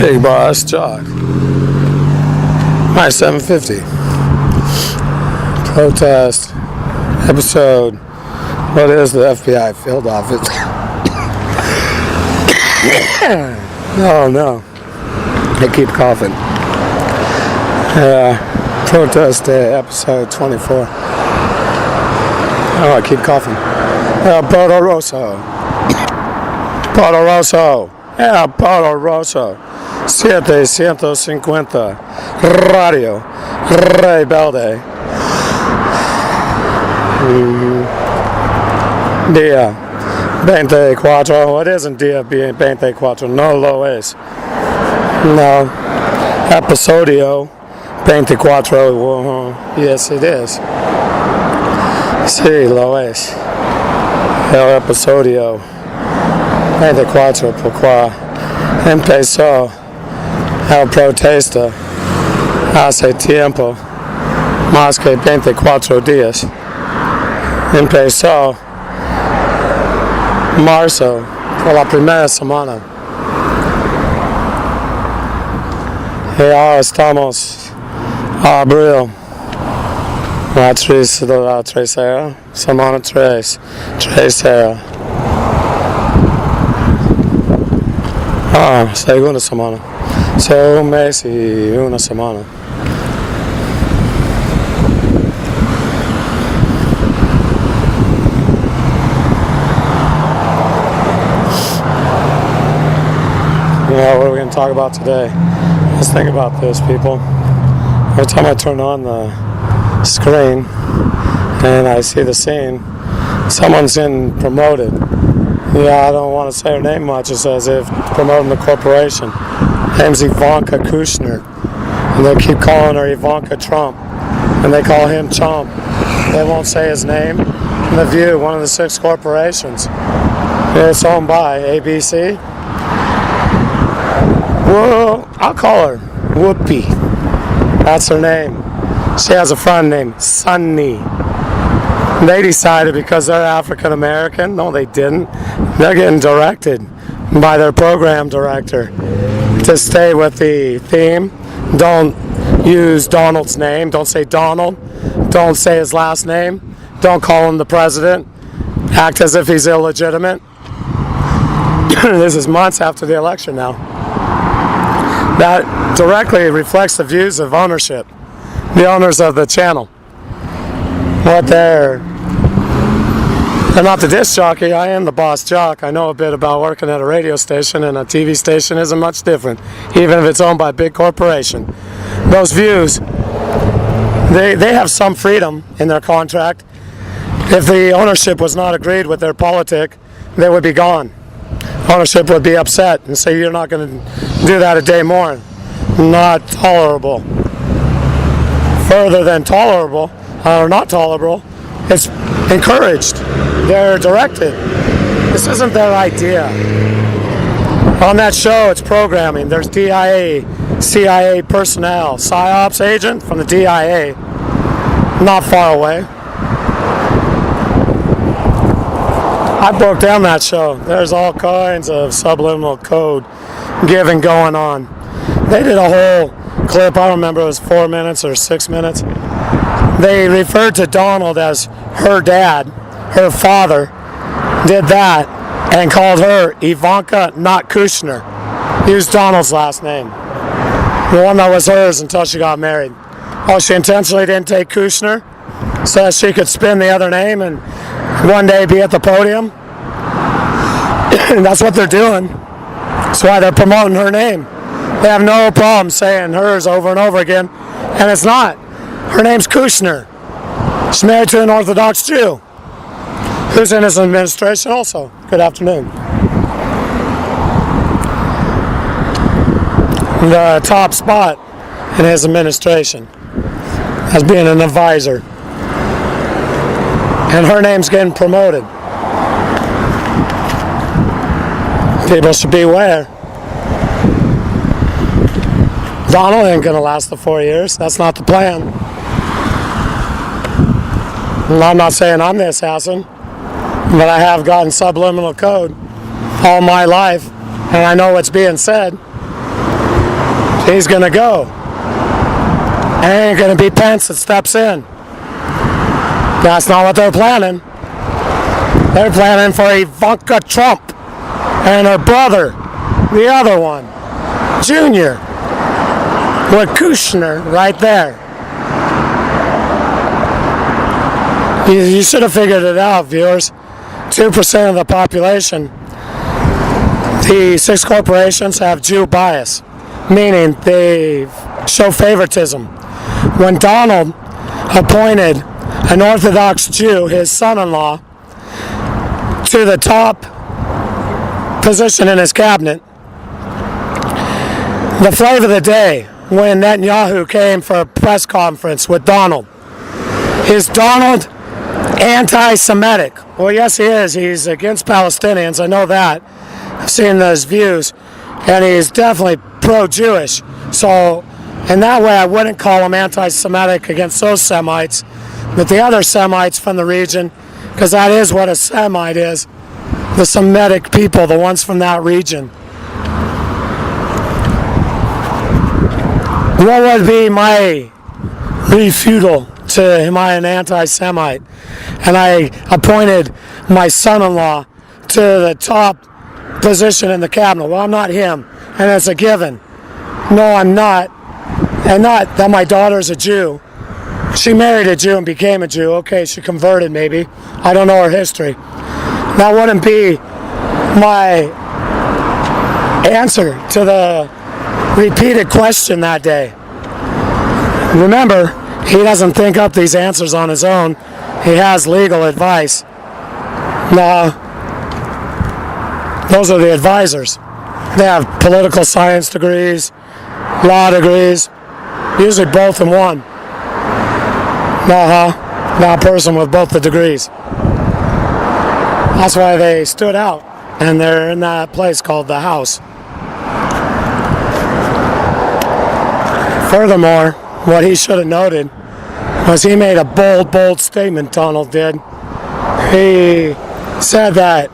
Bigbossjock. My 750. Protest. Episode. What is the F.B.I. field office? Oh no. I keep coughing. Protest Day, episode 24. Oh, I keep coughing. Puerto Rosso. Puerto Rosso. Puerto Rosso. 750. Radio. Rebelde. Dia 24. What isn't Dia 24? No lo es. No. Episodio 24. Yes, it is. Sí, lo es. El episodio 24 porque empezó el protesta hace tiempo, más que 24 días. Empezó marzo, por la primera semana. Y ahora estamos abril. La tercera, semana 3, tercera. Segunda semana. Un mes y una semana. What are we going to talk about today? Let's think about this, people. Every time I turn on the screen and I see the scene, someone's getting promoted. I don't want to say her name much. It's as if promoting the corporation. Name's Ivanka Kushner, and they keep calling her Ivanka Trump, and they call him Chump. They won't say his name. And The View, one of the 6 corporations. It's owned by ABC. Well, I'll call her Whoopi. That's her name. She has a friend named Sunny. They decided because they're African American. No, they didn't. They're getting directed by their program director to stay with the theme. Don't use Donald's name. Don't say Donald. Don't say his last name. Don't call him the president. Act as if he's illegitimate. This is months after the election now. That directly reflects the views of ownership, the owners of the channel. What they're not the disc jockey. I am the boss jock. I know a bit about working at a radio station, and a TV station isn't much different, even if it's owned by a big corporation. Those views, they have some freedom in their contract. If the ownership was not agreed with their politic, they would be gone. Ownership would be upset and say, you're not going to do that a day more. Not tolerable. Further than tolerable, or not tolerable, it's encouraged. They're directed. This isn't their idea. On that show, it's programming. There's DIA, CIA personnel, PSYOPs agent from the DIA, not far away. I broke down that show. There's all kinds of subliminal code giving going on. They did a whole clip. I don't remember if it was 4 minutes or 6 minutes. They referred to Donald as her dad, her father, did that, and called her Ivanka, not Kushner. Used Donald's last name. The one that was hers until she got married. Oh, she intentionally didn't take Kushner so that she could spin the other name and one day be at the podium. And that's what they're doing. That's why they're promoting her name. They have no problem saying hers over and over again, and it's not. Her name's Kushner. She's married to an Orthodox Jew who's in his administration also. Good afternoon. The top spot in his administration as being an advisor. And her name's getting promoted. People should beware. Donald ain't gonna last the 4 years. That's not the plan. And I'm not saying I'm the assassin, but I have gotten subliminal code all my life, and I know what's being said. he's going to go. And it ain't going to be Pence that steps in. That's not what they're planning. They're planning for Ivanka Trump and her brother, the other one, Junior, with Kushner right there. You should have figured it out, viewers. 2% of the population. The 6 corporations have Jew bias, meaning they show favoritism. When Donald appointed an Orthodox Jew, his son-in-law, to the top position in his cabinet, the flavor of the day when Netanyahu came for a press conference with Donald, is Donald anti-Semitic? Well, yes, he is. He's against Palestinians. I know that. I've seen those views. And he's definitely pro-Jewish. So, in that way, I wouldn't call him anti-Semitic against those Semites, but the other Semites from the region, because that is what a Semite is. The Semitic people, the ones from that region. What would be my refutal to am I an anti-Semite? And I appointed my son-in-law to the top position in the cabinet. Well, I'm not him, and it's a given. No, I'm not. And not that my daughter's a Jew. She married a Jew and became a Jew. Okay, she converted maybe. I don't know her history. That wouldn't be my answer to the repeated question that day. Remember, he doesn't think up these answers on his own. He has legal advice. No, those are the advisors. They have political science degrees, law degrees, usually both in one. Not a person with both the degrees. That's why they stood out, and they're in that place called the House. Furthermore, what he should have noted was he made a bold statement, Donald did. He said that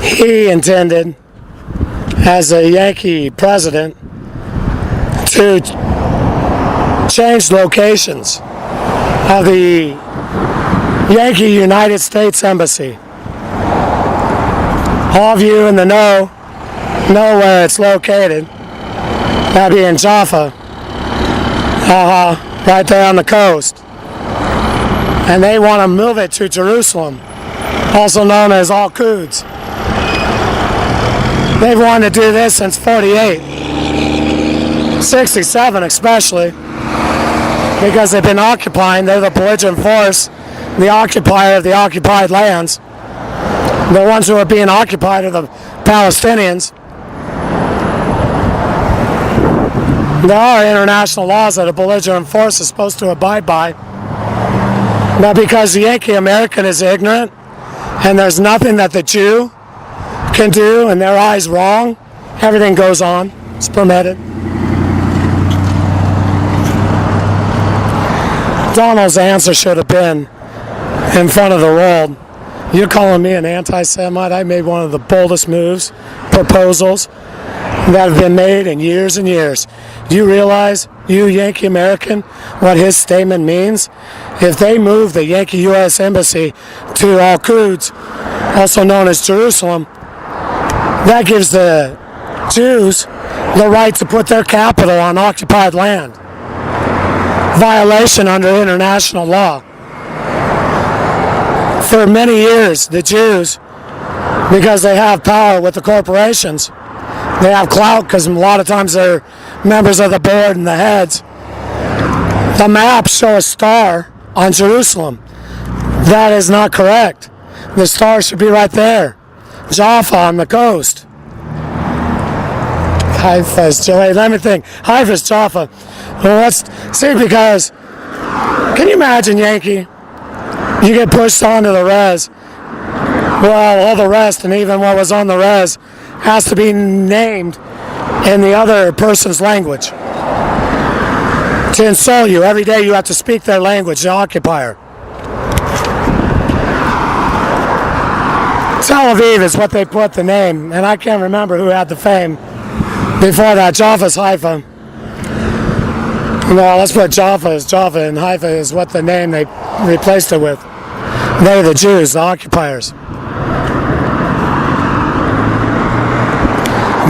he intended, as a Yankee president, to change locations of the Yankee United States Embassy. All of you in the know where it's located. That'd be in Jaffa. Right there on the coast. And they want to move it to Jerusalem, also known as Al-Quds. They've wanted to do this since 48, 67 especially, because they've been occupying. They're the belligerent force, the occupier of the occupied lands. The ones who are being occupied are the Palestinians. There are international laws that a belligerent force is supposed to abide by. But because the Yankee American is ignorant, and there's nothing that the Jew can do in their eyes wrong, everything goes on. It's permitted. Donald's answer should have been in front of the world. You're calling me an anti-Semite? I made one of the boldest moves, proposals that have been made in years and years. Do you realize, you Yankee American, what his statement means? If they move the Yankee U.S. Embassy to Al-Quds, also known as Jerusalem, that gives the Jews the right to put their capital on occupied land. Violation under international law. For many years, the Jews, because they have power with the corporations, they have clout because a lot of times they're members of the board and the heads. The maps show a star on Jerusalem. That is not correct. The star should be right there. Jaffa on the coast. Haifa's, let me think. Haifa's Jaffa. Well, let's see, because can you imagine, Yankee? You get pushed onto the res. Well, all the rest, and even what was on the res, has to be named in the other person's language. To insult you, every day you have to speak their language, the occupier. Tel Aviv is what they put the name, and I can't remember who had the fame. Before that, Jaffa's Haifa. No, let's put Jaffa as Jaffa, and Haifa is what the name they replaced it with. They, the Jews, the occupiers.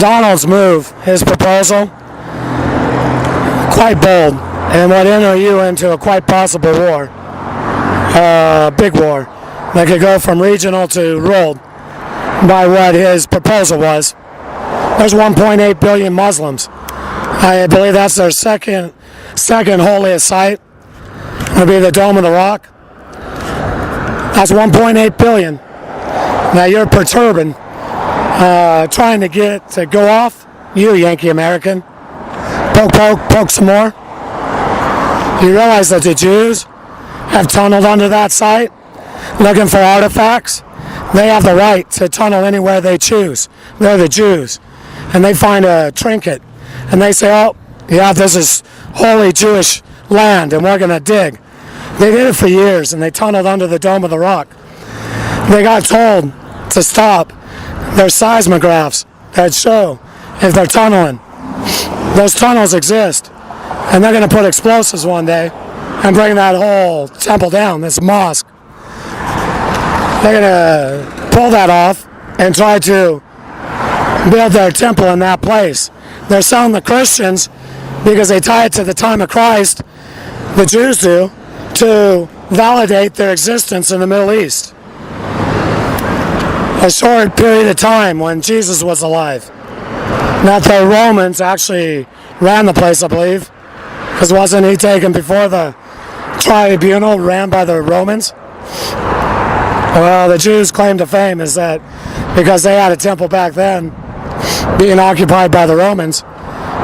Donald's move, his proposal, quite bold, and would enter you into a quite possible war, big war, that could go from regional to world by what his proposal was. There's 1.8 billion Muslims. I believe that's their second holiest site. It'll be the Dome of the Rock. That's 1.8 billion. Now you're perturbing, trying to get to go off. You Yankee American, poke some more. You realize that the Jews have tunneled under that site, looking for artifacts. They have the right to tunnel anywhere they choose. They're the Jews, and they find a trinket, and they say, "Oh, yeah, this is holy Jewish land, and we're going to dig." They did it for years, and they tunneled under the Dome of the Rock. They got told to stop. There's seismographs that show if they're tunneling. Those tunnels exist, and they're going to put explosives one day and bring that whole temple down, this mosque. They're going to pull that off and try to build their temple in that place. They're selling the Christians, because they tie it to the time of Christ, the Jews do, to validate their existence in the Middle East. A short period of time when Jesus was alive. Not the Romans actually ran the place, I believe, because wasn't he taken before the tribunal ran by the Romans? Well, the Jews' claim to fame is that because they had a temple back then, being occupied by the Romans,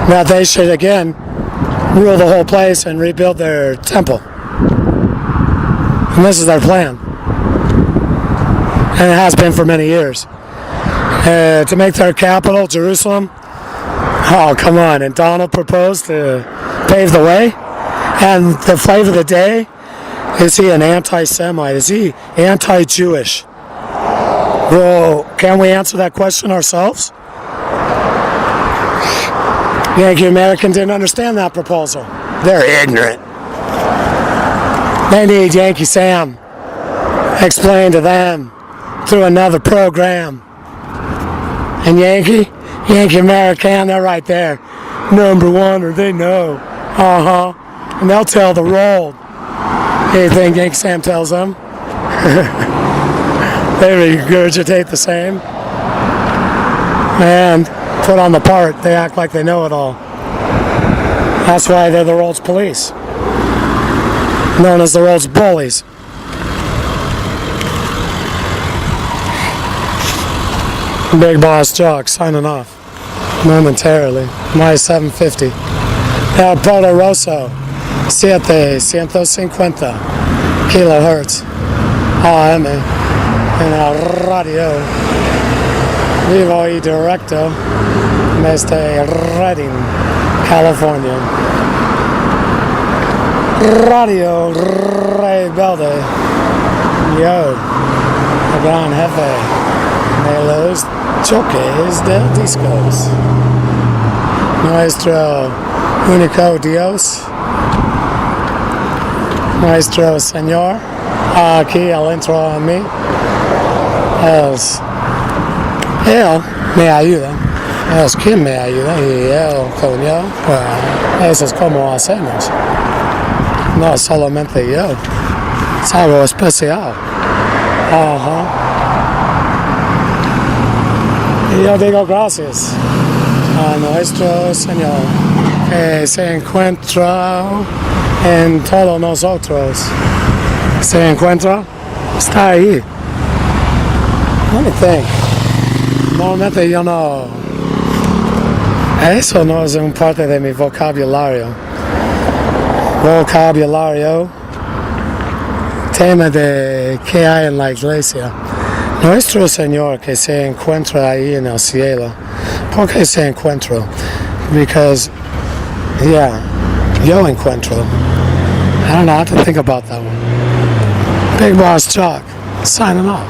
that they should again rule the whole place and rebuild their temple. And this is their plan. And it has been for many years. To make their capital, Jerusalem. Oh, come on. And Donald proposed to pave the way. And the flavor of the day, is he an anti-Semite? Is he anti-Jewish? Well, can we answer that question ourselves? Yankee American didn't understand that proposal. They're ignorant. They need Yankee Sam explain to them through another program. And Yankee American, they're right there. Number one, or they know. And they'll tell the world anything Yankee Sam tells them. They regurgitate the same. And put on the part, they act like they know it all. That's why they're the world's police, known as the world's bullies. Bigbossjock signing off momentarily. My 750. El Poderoso 750 kilohertz AM en el radio vivo y directo desde Redding, California. Radio Rebelde. Yo, el gran jefe de los choques del discos. Nuestro único Dios, nuestro Señor, aquí adentro a mí, Él me ayuda, es quien me ayuda, y Él con yo, eso es como hacemos. No solamente yo, es algo especial. Y yo digo gracias a nuestro Señor que se encuentra en todos nosotros. Se encuentra, está ahí. Let me think. Normalmente yo no. Eso no es un parte de mi vocabulario. Tema de qué hay en la iglesia. Nuestro Señor que se encuentra ahí en el cielo. ¿Por qué se encuentra? Because, yo encuentro. I don't know, I have to think about that one. Bigbossjock, signing off.